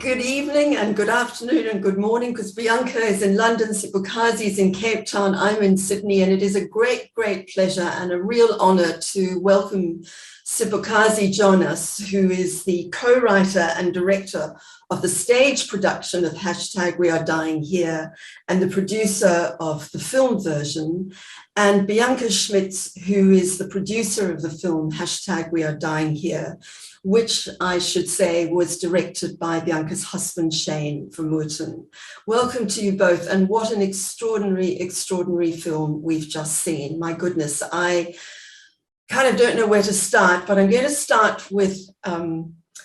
Good evening and good afternoon and good morning, because Bianca is in London, Sibukazi is in Cape Town, I'm in Sydney, and it is a great pleasure and a real honor to welcome Sibukazi Jonas, who is the co-writer and director of the stage production of #WeAreDyingHere and the producer of the film version, and Bianca Schmitz, who is the producer of the film #WeAreDyingHere, which I should say was directed by Bianca's husband, Shane Vermooten. Welcome to you both, and what an extraordinary film we've just seen. My goodness, I kind of don't know where to start, but I'm going to start with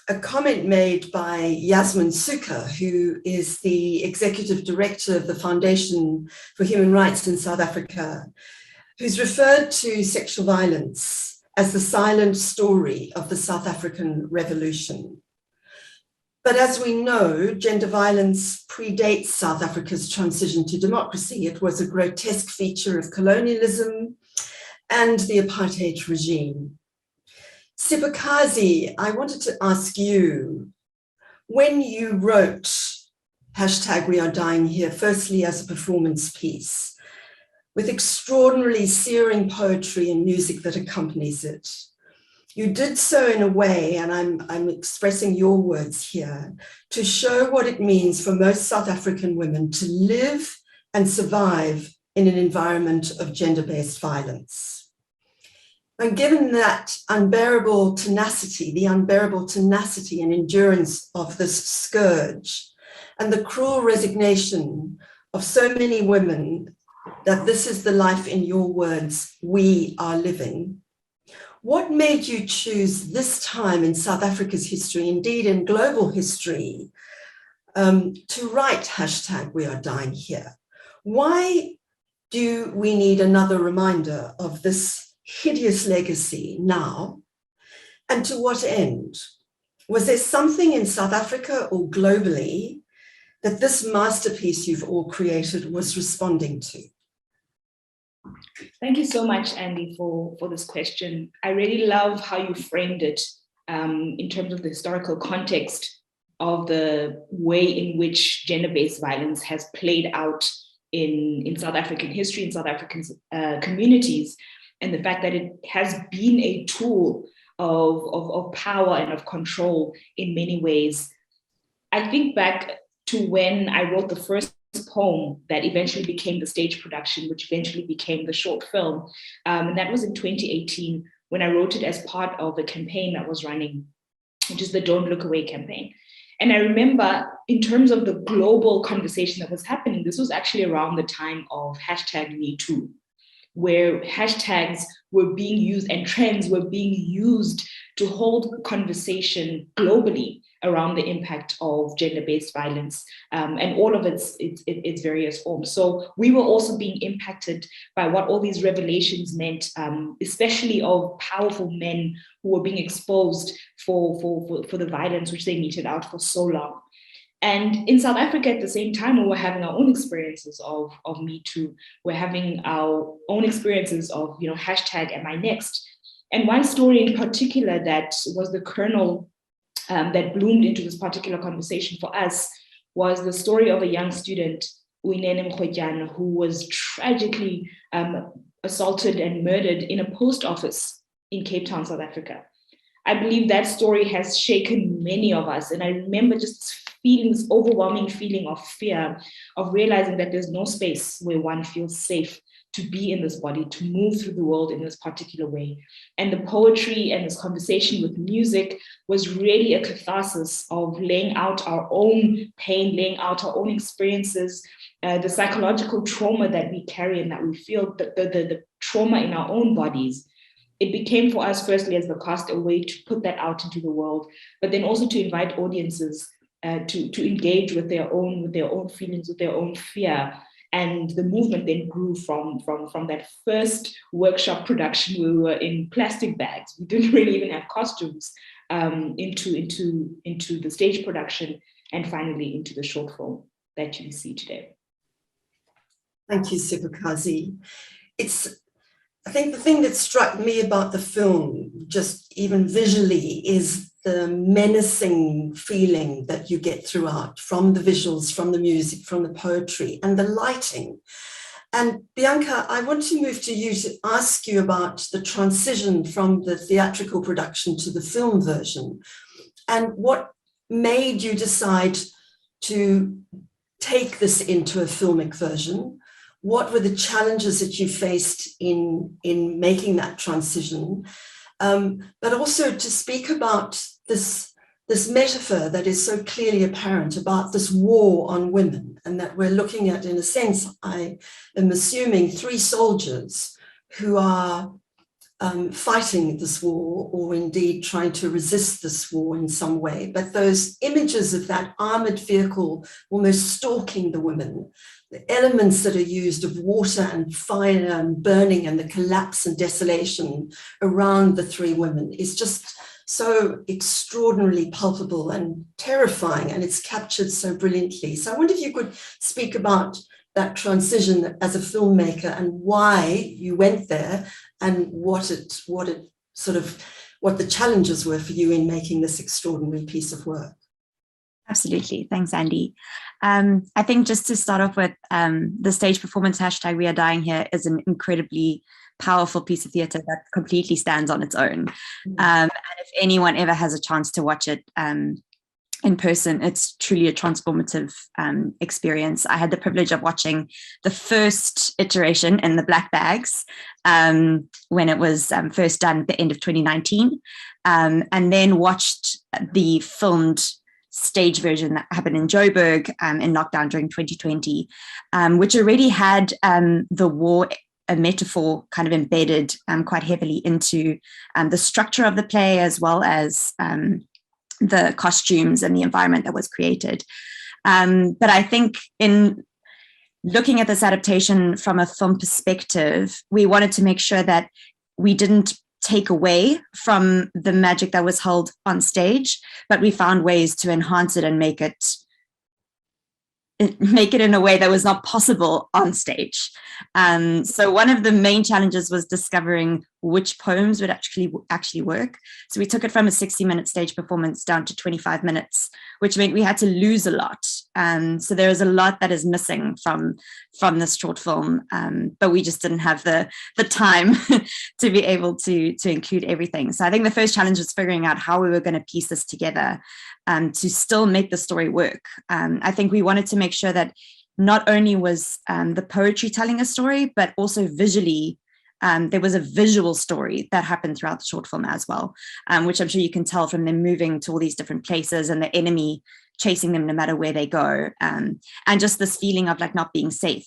a comment made by Yasmin Suka, who is the executive director of the Foundation for Human Rights in South Africa, who's referred to sexual violence as the silent story of the South African Revolution. But as we know, gender violence predates South Africa's transition to democracy. It was a grotesque feature of colonialism and the apartheid regime. Sibukazi, I wanted to ask you, when you wrote #WeAreDyingHere, firstly as a performance piece, with extraordinarily searing poetry and music that accompanies it, you did so in a way, and I'm expressing your words here, to show what it means for most South African women to live and survive in an environment of gender-based violence. And given that unbearable tenacity, the unbearable tenacity and endurance of this scourge, and the cruel resignation of so many women that this is the life, in your words, we are living, what made you choose this time in South Africa's history, indeed in global history, to write #WeAreDyingHere? Why do we need another reminder of this hideous legacy now? And to what end? Was there something in South Africa or globally that this masterpiece you've all created was responding to? Thank you so much, Andy, for this question. I really love how you framed it in terms of the historical context of the way in which gender-based violence has played out in South African history, in South African communities, and the fact that it has been a tool of power and of control in many ways. I think back to when I wrote the first poem that eventually became the stage production, which eventually became the short film. And that was in 2018, when I wrote it as part of a campaign that was running, which is the Don't Look Away campaign. And I remember, in terms of the global conversation that was happening, this was actually around the time of #MeToo, where hashtags were being used and trends were being used to hold conversation globally around the impact of gender-based violence and all of its various forms. So we were also being impacted by what all these revelations meant, especially of powerful men who were being exposed for the violence which they meted out for so long. And in South Africa, at the same time, we were having our own experiences of Me Too. We're having our own experiences of, #AmINext. And one story in particular that was the kernel that bloomed into this particular conversation for us was the story of a young student, Uyinene Mkhwetyana, who was tragically assaulted and murdered in a post office in Cape Town, South Africa. I believe that story has shaken many of us. And I remember just this overwhelming feeling of fear, of realizing that there's no space where one feels safe to be in this body, to move through the world in this particular way. And the poetry and this conversation with music was really a catharsis of laying out our own pain, laying out our own experiences, the psychological trauma that we carry and that we feel, the trauma in our own bodies. It became for us, firstly, as the cast, a way to put that out into the world, but then also to invite audiences to engage with their own feelings, with their own fear. And the movement then grew from that first workshop production. We were in plastic bags. We didn't really even have costumes, into the stage production, and finally into the short film that you see today. Thank you, Sibukazi. I think the thing that struck me about the film, just even visually, is the menacing feeling that you get throughout from the visuals, from the music, from the poetry and the lighting. And Bianca, I want to move to you to ask you about the transition from the theatrical production to the film version, and what made you decide to take this into a filmic version. What were the challenges that you faced in making that transition? But also to speak about this metaphor that is so clearly apparent about this war on women, and that we're looking at, in a sense, I am assuming, 3 soldiers who are fighting this war, or indeed trying to resist this war in some way. But those images of that armored vehicle almost stalking the women, the elements that are used of water and fire and burning and the collapse and desolation around the 3 women is just so extraordinarily palpable and terrifying, and it's captured so brilliantly. So I wonder if you could speak about that transition as a filmmaker and why you went there, and what the challenges were for you in making this extraordinary piece of work. Absolutely. Thanks, Andy. I think just to start off with, the stage performance hashtag We Are Dying Here is an incredibly powerful piece of theatre that completely stands on its own. And if anyone ever has a chance to watch it in person, it's truly a transformative experience. I had the privilege of watching the first iteration in the black bags when it was first done at the end of 2019, and then watched the filmed stage version that happened in Joburg in lockdown during 2020, which already had the war, a metaphor, kind of embedded quite heavily into the structure of the play, as well as the costumes and the environment that was created. But I think in looking at this adaptation from a film perspective, we wanted to make sure that we didn't take away from the magic that was held on stage, but we found ways to enhance it and make it in a way that was not possible on stage. So one of the main challenges was discovering which poems would actually work. So we took it from a 60-minute stage performance down to 25 minutes, which meant we had to lose a lot. So there is a lot that is missing from this short film, but we just didn't have the time to be able to include everything. So I think the first challenge was figuring out how we were going to piece this together to still make the story work. I think we wanted to make sure that not only was the poetry telling a story, but also visually, there was a visual story that happened throughout the short film as well, which I'm sure you can tell from them moving to all these different places and the enemy chasing them no matter where they go, and just this feeling of like not being safe.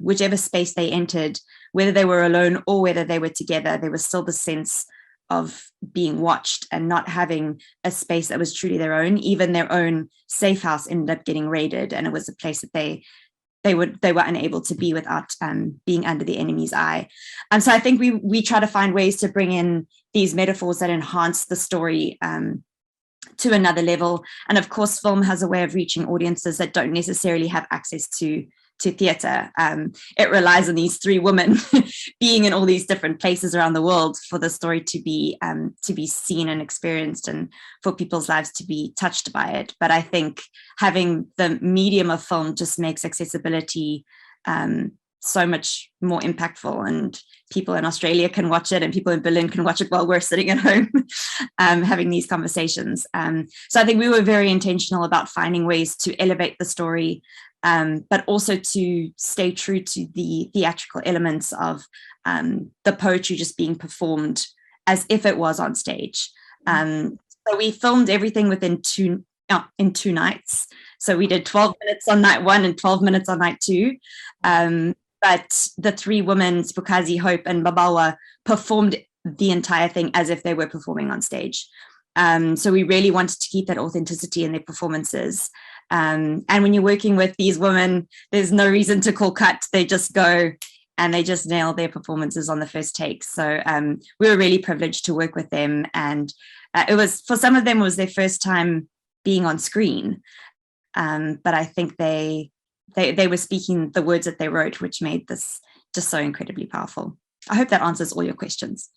Whichever space they entered, whether they were alone or whether they were together, there was still the sense of being watched and not having a space that was truly their own. Even their own safe house ended up getting raided, and it was a place that they were unable to be without being under the enemy's eye. And so I think we try to find ways to bring in these metaphors that enhance the story to another level. And of course, film has a way of reaching audiences that don't necessarily have access to theatre. It relies on these 3 women being in all these different places around the world for the story to be seen and experienced, and for people's lives to be touched by it. But I think having the medium of film just makes accessibility so much more impactful, and people in Australia can watch it and people in Berlin can watch it while we're sitting at home having these conversations. So I think we were very intentional about finding ways to elevate the story, but also to stay true to the theatrical elements of the poetry just being performed as if it was on stage. So we filmed everything within in 2 nights. So we did 12 minutes on night 1 and 12 minutes on night 2. But the 3 women, Spukazi, Hope and Babawa, performed the entire thing as if they were performing on stage. So we really wanted to keep that authenticity in their performances. And when you're working with these women, there's no reason to call cut. They just go and they just nail their performances on the first take. So we were really privileged to work with them. And it was, for some of them, it was their first time being on screen. But I think they were speaking the words that they wrote, which made this just so incredibly powerful. I hope that answers all your questions.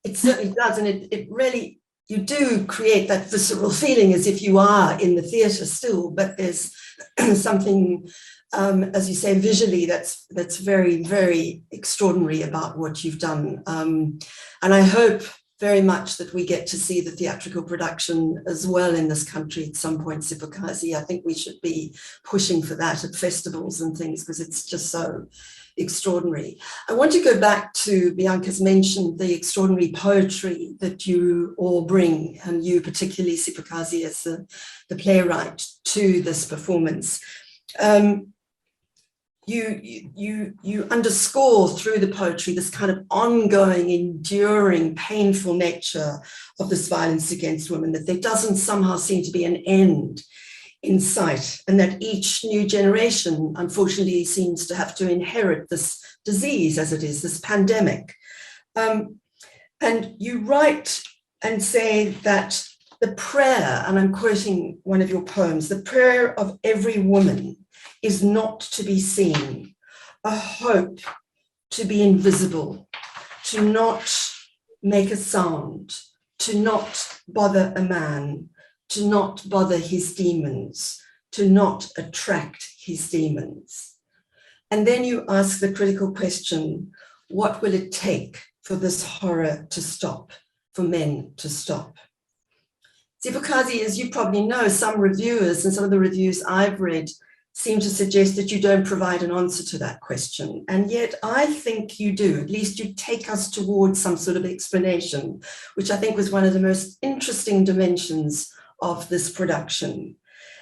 It certainly does. And it really, you do create that visceral feeling as if you are in the theatre still, but there's something, as you say, visually that's very, very extraordinary about what you've done. And I hope very much that we get to see the theatrical production as well in this country at some point, Sipokazi. I think we should be pushing for that at festivals and things, because it's just so extraordinary. I want to go back to, Bianca's mentioned the extraordinary poetry that you all bring, and you particularly, Sipokazi, as the playwright, to this performance. You underscore through the poetry this kind of ongoing, enduring, painful nature of this violence against women, that there doesn't somehow seem to be an end in sight, and that each new generation, unfortunately, seems to have to inherit this disease as it is, this pandemic. And you write and say that the prayer, and I'm quoting one of your poems, the prayer of every woman is not to be seen, a hope to be invisible, to not make a sound, to not bother a man, to not bother his demons, to not attract his demons. And then you ask the critical question, what will it take for this horror to stop, for men to stop? Sipokazi, as you probably know, some reviewers and some of the reviews I've read seem to suggest that you don't provide an answer to that question. And yet I think you do. At least you take us towards some sort of explanation, which I think was one of the most interesting dimensions of this production.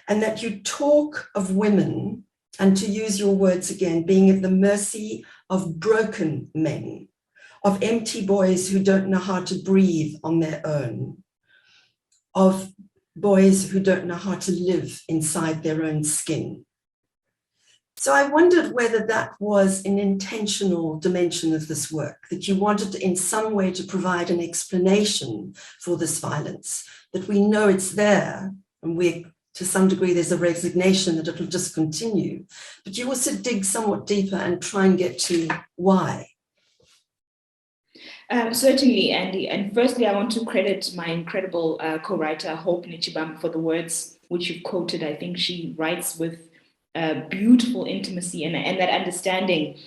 And that you talk of women, and to use your words again, being at the mercy of broken men, of empty boys who don't know how to breathe on their own, of boys who don't know how to live inside their own skin. So I wondered whether that was an intentional dimension of this work, that you wanted in some way to provide an explanation for this violence, that we know it's there, and we, to some degree, there's a resignation that it'll just continue, but you also dig somewhat deeper and try and get to why. Certainly, Andy. And firstly, I want to credit my incredible co-writer, Hope Nichibam, for the words which you've quoted. I think she writes with beautiful intimacy and that understanding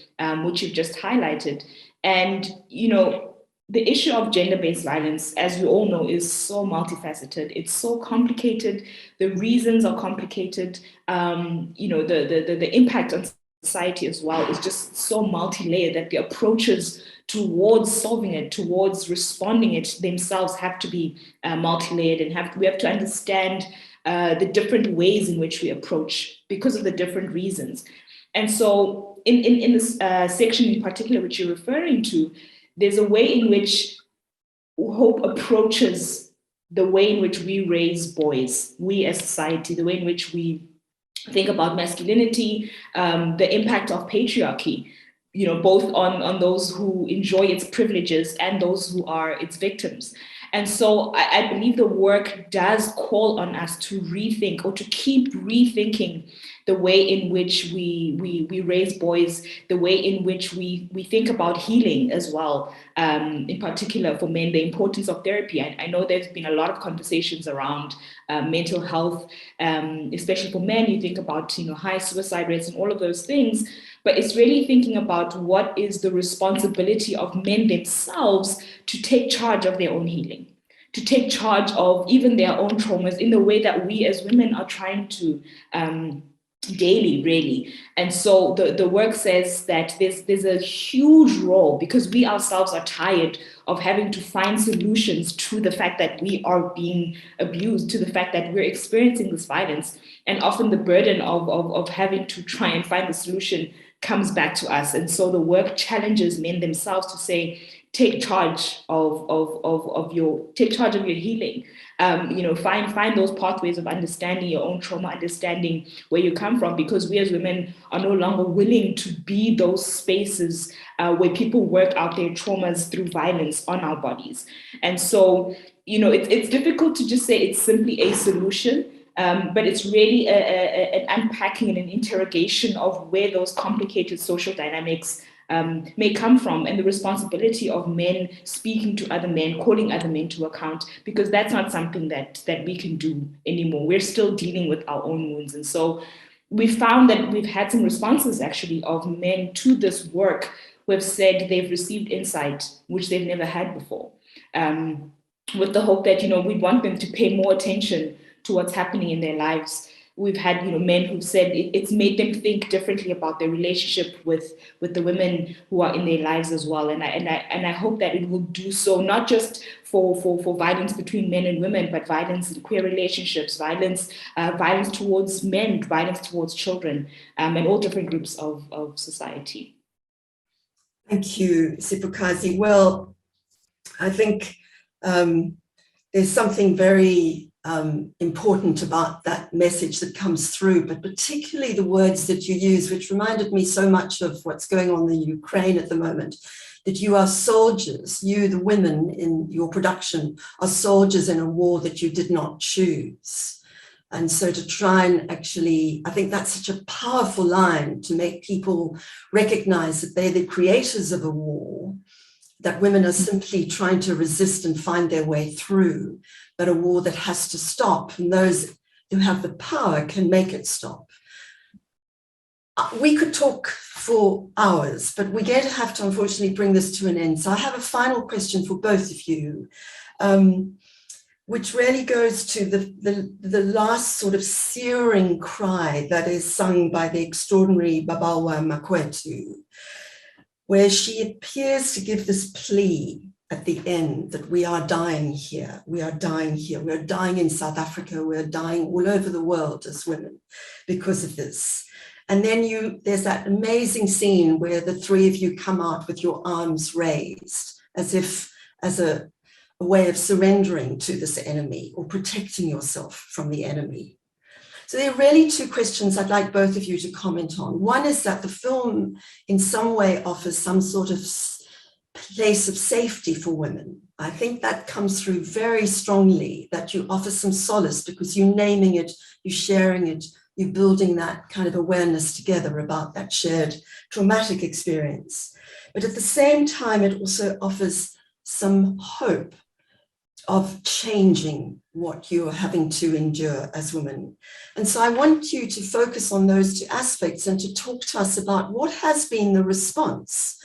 which you've just highlighted. And, you know, the issue of gender-based violence, as we all know, is so multifaceted. It's so complicated. The reasons are complicated. You know, the impact on society as well is just so multi-layered that the approaches towards solving it, towards responding it themselves have to be multi-layered, and we have to understand the different ways in which we approach because of the different reasons. And so in this section in particular, which you're referring to, there's a way in which Hope approaches the way in which we raise boys, we as society, the way in which we think about masculinity, the impact of patriarchy, you know, both on those who enjoy its privileges and those who are its victims. And so I believe the work does call on us to rethink, or to keep rethinking, the way in which we raise boys, the way in which we think about healing as well, in particular for men, the importance of therapy. I know there's been a lot of conversations around mental health, especially for men. You think about, you know, high suicide rates and all of those things, but it's really thinking about what is the responsibility of men themselves to take charge of their own healing, to take charge of even their own traumas in the way that we as women are trying to daily, really. And so the work says that there's a huge role, because we ourselves are tired of having to find solutions to the fact that we are being abused, to the fact that we're experiencing this violence. And often the burden of having to try and find the solution comes back to us. And so the work challenges men themselves to say, take charge of your healing. You know, find those pathways of understanding your own trauma, understanding where you come from, because we as women are no longer willing to be those spaces where people work out their traumas through violence on our bodies. And so, you know, it's difficult to just say it's simply a solution. But it's really an unpacking and an interrogation of where those complicated social dynamics may come from, and the responsibility of men speaking to other men, calling other men to account, because that's not something that we can do anymore. We're still dealing with our own wounds. And so we found that we've had some responses actually of men to this work who have said they've received insight which they've never had before, with the hope that, we want them to pay more attention to what's happening in their lives. We've had, men who've said it's made them think differently about their relationship with the women who are in their lives as well. And I hope that it will do so, not just for violence between men and women, but violence in queer relationships, violence towards men, violence towards children, and all different groups of society. Thank you, Sipokazi. Well, I think there's something very important about that message that comes through, but particularly the words that you use, which reminded me so much of what's going on in Ukraine at the moment, that you are soldiers, you, the women in your production, are soldiers in a war that you did not choose. And so to try and actually, I think that's such a powerful line to make people recognize that they're the creators of a war, that women are simply trying to resist and find their way through, but a war that has to stop, and those who have the power can make it stop. We could talk for hours, but we're going to have to unfortunately bring this to an end. So I have a final question for both of you, which really goes to the last sort of searing cry that is sung by the extraordinary Babawa Makwetu, where she appears to give this plea at the end that we are dying here, we are dying here, we are dying in South Africa, we are dying all over the world as women because of this. And then there's that amazing scene where the three of you come out with your arms raised, as a way of surrendering to this enemy or protecting yourself from the enemy. So there are really two questions I'd like both of you to comment on. One is that the film in some way offers some sort of place of safety for women. I think that comes through very strongly, that you offer some solace because you're naming it, you're sharing it, you're building that kind of awareness together about that shared traumatic experience. But at the same time, it also offers some hope of changing what you are having to endure as women. And so I want you to focus on those two aspects and to talk to us about what has been the response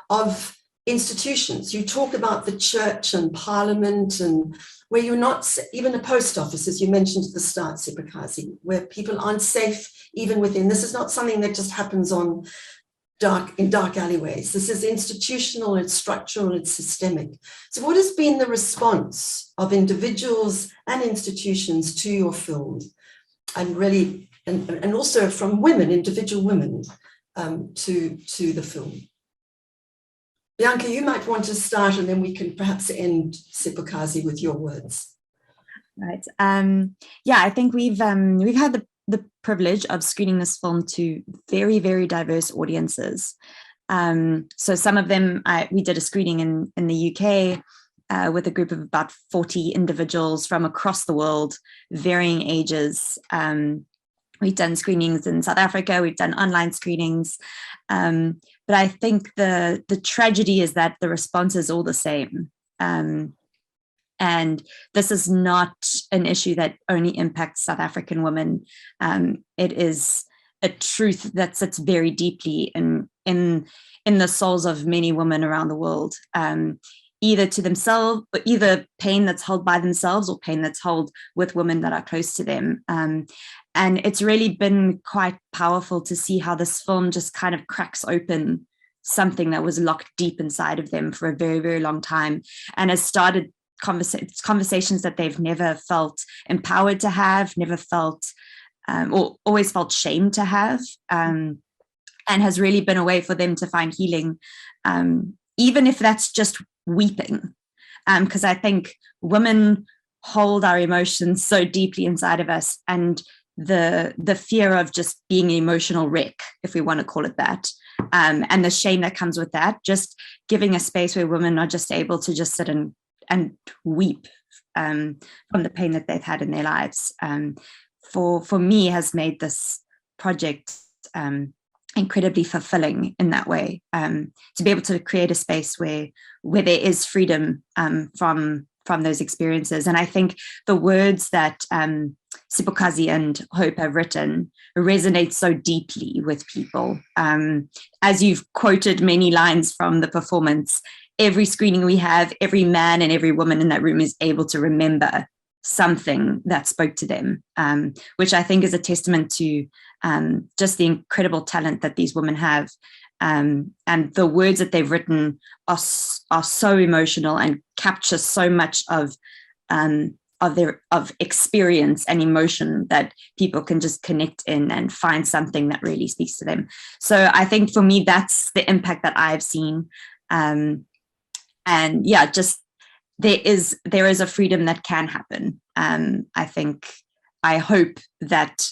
of institutions. You talk about the church and parliament, and where you're not, even the post office, as you mentioned at the start, Sipokazi, where people aren't safe even within. This is not something that just happens in dark alleyways. This is institutional, it's structural, it's systemic. So what has been the response of individuals and institutions to your film, and really, and also from women, individual women, to the film? Bianca, you might want to start, and then we can perhaps end, Sipokazi, with your words. Right. Yeah, I think we've had the privilege of screening this film to very, very diverse audiences. So some of them, we did a screening in the UK with a group of about 40 individuals from across the world, varying ages. We've done screenings in South Africa, we've done online screenings. But I think the tragedy is that the response is all the same. And this is not an issue that only impacts South African women. It is a truth that sits very deeply in the souls of many women around the world, either to themselves, either pain that's held by themselves or pain that's held with women that are close to them. And it's really been quite powerful to see how this film just kind of cracks open something that was locked deep inside of them for a very, very long time, and has started conversations that they've never felt empowered to have, never felt, or always felt shame to have, and has really been a way for them to find healing, even if that's just weeping. Because I think women hold our emotions so deeply inside of us, and the fear of just being an emotional wreck, if we want to call it that, and the shame that comes with that, just giving a space where women are just able to just sit and weep from the pain that they've had in their lives, for me has made this project incredibly fulfilling in that way, to be able to create a space where there is freedom from those experiences. And I think the words that Sipokazi and Hope have written resonate so deeply with people. As you've quoted many lines from the performance, every screening we have, every man and every woman in that room is able to remember something that spoke to them, which I think is a testament to just the incredible talent that these women have. And the words that they've written are so emotional and capture so much of experience and emotion that people can just connect in and find something that really speaks to them. So I think for me, that's the impact that I've seen. And yeah, just there is a freedom that can happen. I hope that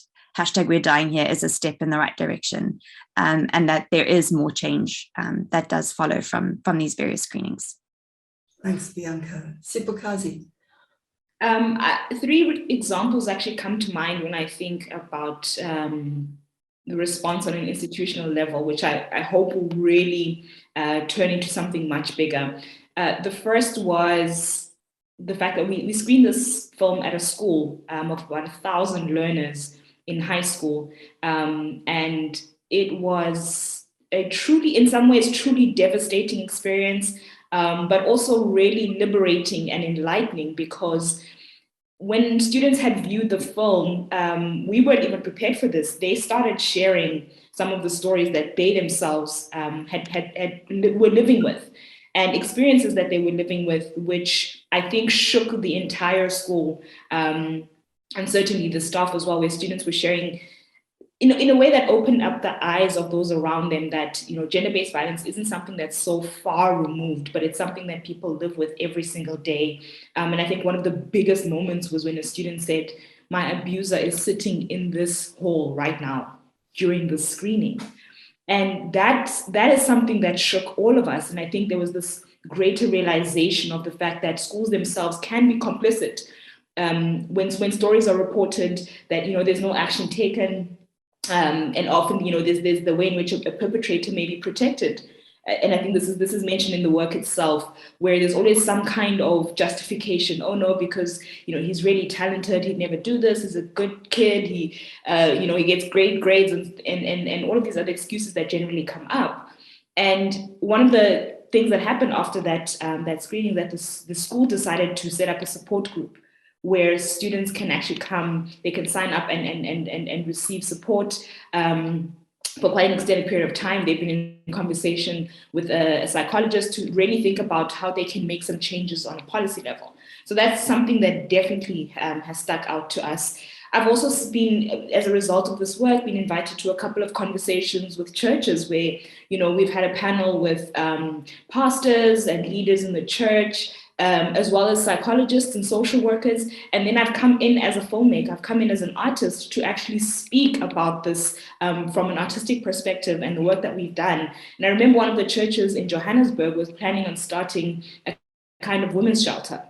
#We're Dying Here is a step in the right direction, and that there is more change that does follow from these various screenings. Thanks, Bianca. Sipokazi. 3 examples actually come to mind when I think about the response on an institutional level, which I hope will really turn into something much bigger. The first was the fact that we screened this film at a school of about 1,000 learners in high school. And it was in some ways, truly devastating experience, but also really liberating and enlightening, because when students had viewed the film, we weren't even prepared for this. They started sharing some of the stories that they themselves were living with, and experiences that they were living with, which I think shook the entire school, and certainly the staff as well, where students were sharing in a way that opened up the eyes of those around them that, gender-based violence isn't something that's so far removed, but it's something that people live with every single day. And I think one of the biggest moments was when a student said, "My abuser is sitting in this hall right now during the screening." And that is something that shook all of us. And I think there was this greater realization of the fact that schools themselves can be complicit when stories are reported that, there's no action taken. And often, there's the way in which a perpetrator may be protected. And I think this is mentioned in the work itself, where there's always some kind of justification. Oh no, because he's really talented, he'd never do this. He's a good kid. He gets great grades, and all of these other excuses that generally come up. And one of the things that happened after that screening, that the school decided to set up a support group where students can actually come, they can sign up and receive support. For quite an extended period of time, they've been in conversation with a psychologist to really think about how they can make some changes on a policy level. So that's something that definitely has stuck out to us. I've also been, as a result of this work, been invited to a couple of conversations with churches where, we've had a panel with pastors and leaders in the church, as well as psychologists and social workers. And then I've come in as a filmmaker, I've come in as an artist to actually speak about this from an artistic perspective and the work that we've done. And I remember one of the churches in Johannesburg was planning on starting a kind of women's shelter.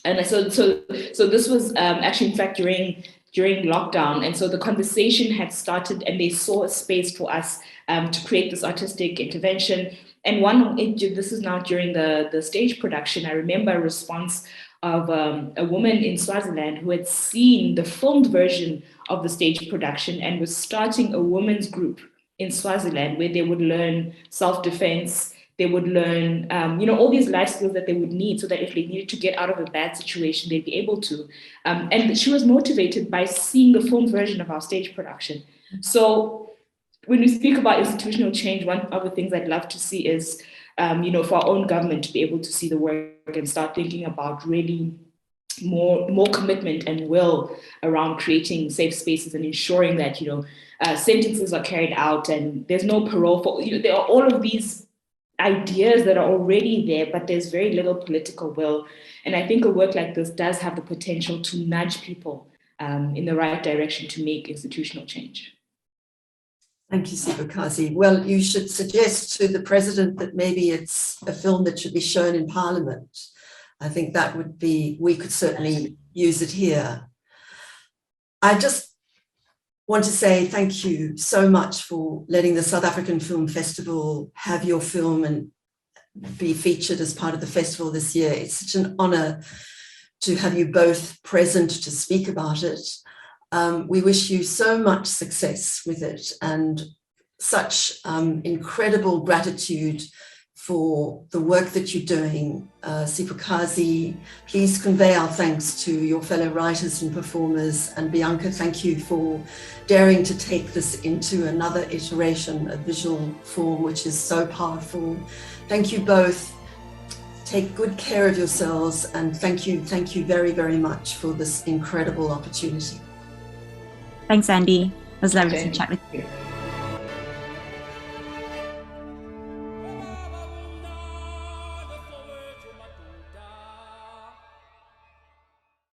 And so this was actually, in fact, during lockdown. And so the conversation had started, and they saw a space for us to create this artistic intervention. And this is now during the stage production. I remember a response of a woman in Swaziland who had seen the filmed version of the stage production and was starting a women's group in Swaziland where they would learn self-defense. They would learn, all these life skills that they would need so that if they needed to get out of a bad situation, they'd be able to. And she was motivated by seeing the filmed version of our stage production. So when we speak about institutional change, one of the things I'd love to see is, for our own government to be able to see the work and start thinking about really more commitment and will around creating safe spaces and ensuring that, sentences are carried out and there's no parole for, there are all of these ideas that are already there, but there's very little political will. And I think a work like this does have the potential to nudge people in the right direction to make institutional change. Thank you, Sipokazi. Well, you should suggest to the president that maybe it's a film that should be shown in Parliament. I think that would be, we could certainly use it here. I just want to say thank you so much for letting the South African Film Festival have your film and be featured as part of the festival this year. It's such an honor to have you both present to speak about it. We wish you so much success with it and such incredible gratitude for the work that you're doing. Sipokazi, please convey our thanks to your fellow writers and performers. And Bianca, thank you for daring to take this into another iteration of visual form, which is so powerful. Thank you both. Take good care of yourselves, and thank you very, very much for this incredible opportunity. Thanks, Andy. It was lovely to chat with you.